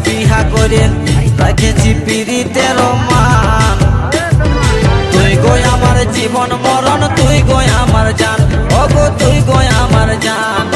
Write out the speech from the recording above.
বিহা করে রাখেছি পিরিতের মান। তুই গো আমার জীবন মরণ, তুই গো আমার জান, ওগো তুই গো আমার জান।